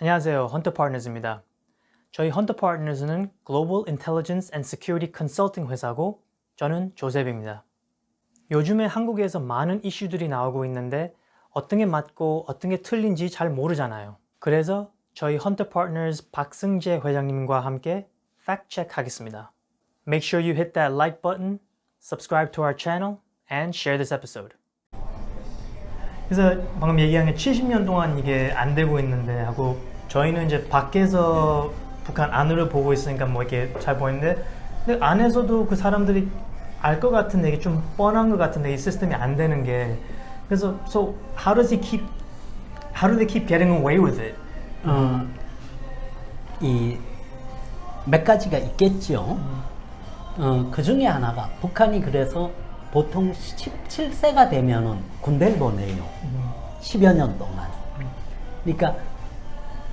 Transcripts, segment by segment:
안녕하세요. 헌터 파트너즈입니다. 저희 헌터 파트너즈는 Global Intelligence and Security Consulting 회사고 저는 조셉입니다. 요즘에 한국에서 많은 이슈들이 나오고 있는데 어떤 게 맞고 어떤 게 틀린지 잘 모르잖아요. 그래서 저희 헌터 파트너즈 박승재 회장님과 함께 팩트 체크 하겠습니다. Make sure you hit that like button, subscribe to our channel, and share this episode. 그래서 방금 얘기한 게 70년 동안 이게 안 되고 있는데 하고 저희는 이제 밖에서 북한 안으로 보고 있으니까 뭐 이렇게 잘 보이는데 근데 안에서도 그 사람들이 알 것 같은데 이게 좀 뻔한 것 같은데 이 시스템이 안 되는 게 그래서 so how do they keep getting away with it? 이 몇 가지가 있겠죠. 그 중에 하나가 북한이 그래서 보통 17세가 되면은 군대를 보내요. 10여 년 동안. 그러니까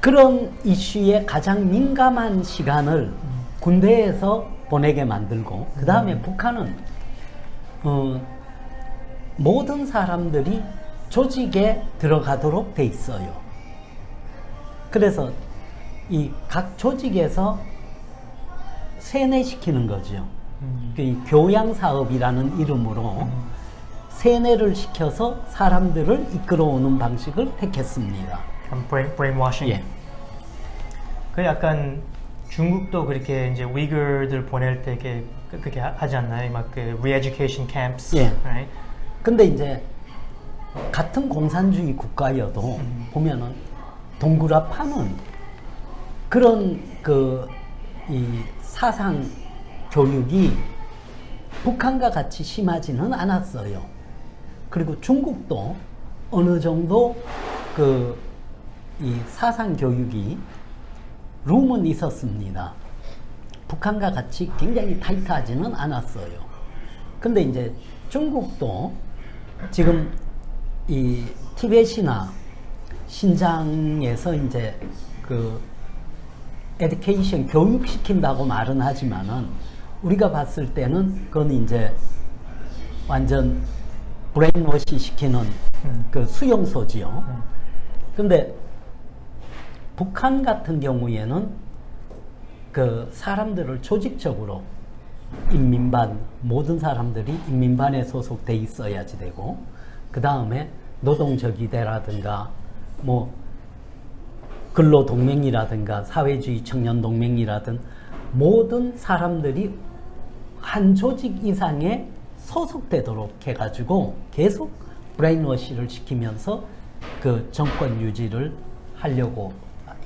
그런 이슈에 가장 민감한 시간을 군대에서 보내게 만들고 그 다음에 북한은 모든 사람들이 조직에 들어가도록 돼 있어요. 그래서 이 각 조직에서 세뇌시키는 거죠. 그 교양 사업이라는 이름으로 세뇌를 시켜서 사람들을 이끌어오는 방식을 택했습니다. brainwashing. 예. 그 약간 중국도 그렇게 이제 위거들 보낼 때 그렇게 하지 않나요? 막 그 re-education camps. 예. Right? 근데 이제 같은 공산주의 국가여도 보면은 동그라 파는 그런 이 사상 교육이 북한과 같이 심하지는 않았어요. 그리고 중국도 어느 정도 이 사상 교육이 룸은 있었습니다. 북한과 같이 굉장히 타이트하지는 않았어요. 근데 이제 중국도 지금 이 티벳이나 신장에서 이제 에듀케이션 교육시킨다고 말은 하지만은 우리가 봤을 때는 그건 이제 완전 브레인워시 시키는 그 수용소지요. 근데 북한 같은 경우에는 그 사람들을 조직적으로 인민반 모든 사람들이 인민반에 소속돼 있어야지 되고 그 다음에 노동적이대라든가 뭐 근로동맹이라든가 사회주의 청년동맹이라든 모든 사람들이 한 조직 이상에 소속되도록 해가지고 계속 브레인워시를 시키면서 그 정권 유지를 하려고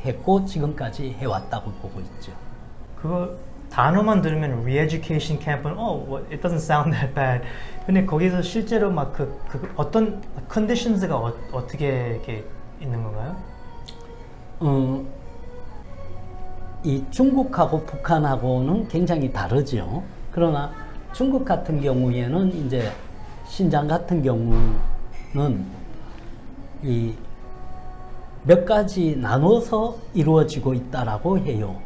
했고 지금까지 해왔다고 보고 있죠. 그거 단어만 들으면 re-education camp은 it doesn't sound that bad. 근데 거기서 실제로 막 어떤 conditions가 어떻게 이렇게 있는 건가요? 이 중국하고 북한하고는 굉장히 다르죠. 그러나 중국 같은 경우에는 이제 신장 같은 경우는 이 몇 가지 나눠서 이루어지고 있다라고 해요.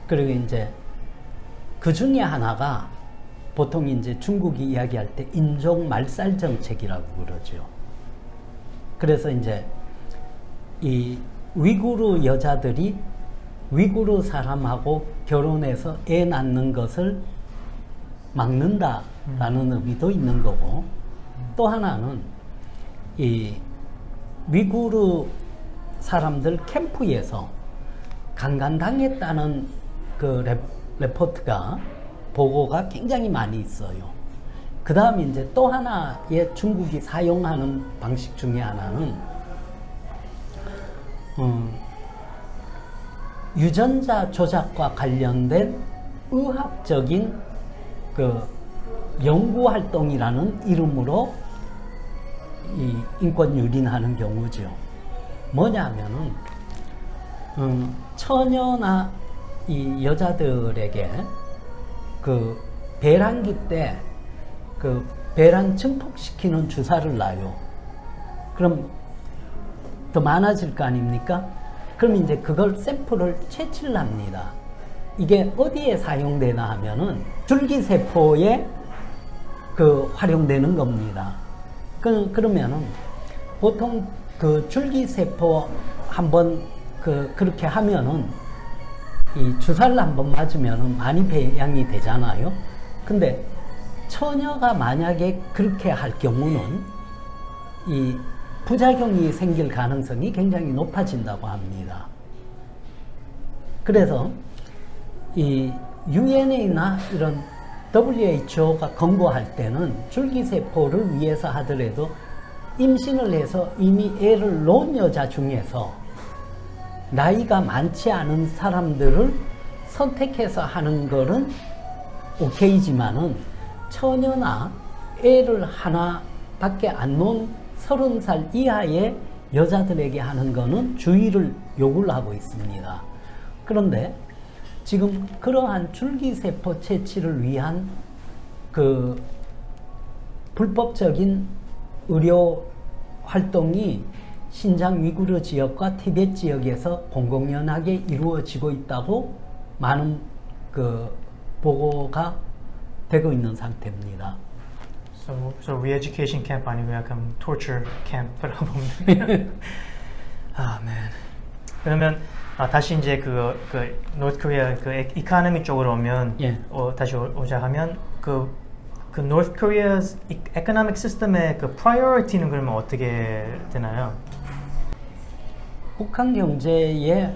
그리고 이제 그 중에 하나가 보통 이제 중국이 이야기할 때 인종 말살 정책이라고 그러죠. 그래서 이제 이 위구르 여자들이 위구르 사람하고 결혼해서 애 낳는 것을 막는다라는 의미도 있는 거고 또 하나는 이 위구르 사람들 캠프에서 강간당했다는 그 레포트가 보고가 굉장히 많이 있어요. 그 다음에 이제 또 하나의 중국이 사용하는 방식 중에 하나는 유전자 조작과 관련된 의학적인 그 연구 활동이라는 이름으로 이 인권 유린하는 경우죠. 뭐냐면은 처녀나 이 여자들에게 그 배란기 때 그 배란 증폭시키는 주사를 놔요. 그럼 더 많아질 거 아닙니까? 그럼 이제 그걸 샘플을 채취를 합니다. 이게 어디에 사용되나 하면은 줄기세포에 활용되는 겁니다. 그러면은 보통 그 줄기세포 한번 그렇게 하면은 이 주사를 한번 맞으면은 많이 배양이 되잖아요. 근데 처녀가 만약에 그렇게 할 경우는 이 부작용이 생길 가능성이 굉장히 높아진다고 합니다. 그래서 이 UNA나 이런 WHO가 권고할 때는 줄기세포를 위해서 하더라도 임신을 해서 이미 애를 놓은 여자 중에서 나이가 많지 않은 사람들을 선택해서 하는 거는 오케이지만은 처녀나 애를 하나밖에 안 놓은 30살 이하의 여자들에게 하는 거는 주의를 요구를 하고 있습니다. 그런데 지금 그러한 줄기세포 채취를 위한 그 불법적인 의료 활동이 신장 위구르 지역과 티베트 지역에서 공공연하게 이루어지고 있다고 많은 그 보고가 되고 있는 상태입니다. So re-education camp 아니고 약간 torture camp라고 보면 돼요. 아, man. 그러면 다시 이제 그 North Korea 그 economy 쪽으로 오면 예. 다시 오자 하면 그 North Korea's economic system의 그 priority는 그러면 어떻게 되나요? 북한 경제의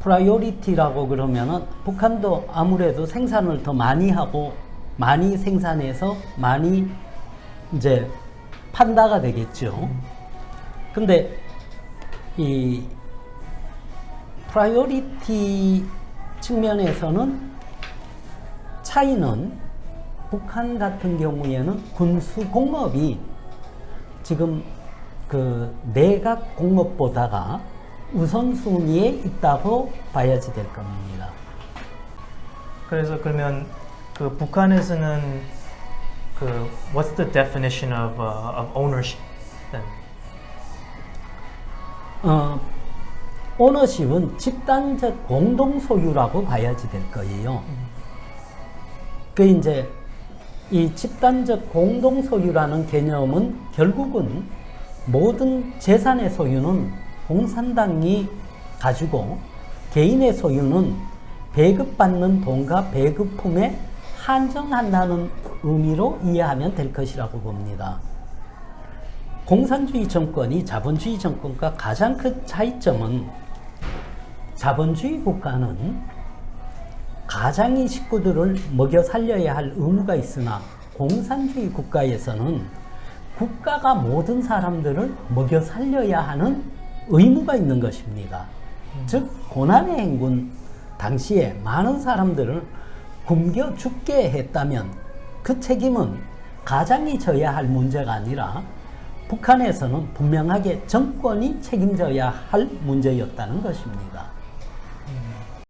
프라이오리티라고 그러면은 북한도 아무래도 생산을 더 많이 하고 많이 생산해서 많이 이제 판다가 되겠죠. 근데 이 프라이오리티 측면에서는 차이는 북한 같은 경우에는 군수 공업이 지금 그 내각 공업보다가 우선순위에 있다고 봐야지 될 겁니다. 그래서 그러면 그 북한에서는 그 what's the definition of ownership then? 오너십은 집단적 공동 소유라고 봐야지 될 거예요. 그 이제 이 집단적 공동 소유라는 개념은 결국은 모든 재산의 소유는 공산당이 가지고 개인의 소유는 배급받는 돈과 배급품에 한정한다는 의미로 이해하면 될 것이라고 봅니다. 공산주의 정권이 자본주의 정권과 가장 큰 차이점은 자본주의 국가는 가장의 식구들을 먹여 살려야 할 의무가 있으나 공산주의 국가에서는 국가가 모든 사람들을 먹여 살려야 하는 의무가 있는 것입니다. 즉 고난의 행군 당시에 많은 사람들을 굶겨 죽게 했다면 그 책임은 가장이 져야 할 문제가 아니라 북한에서는 분명하게 정권이 책임져야 할 문제였다는 것입니다.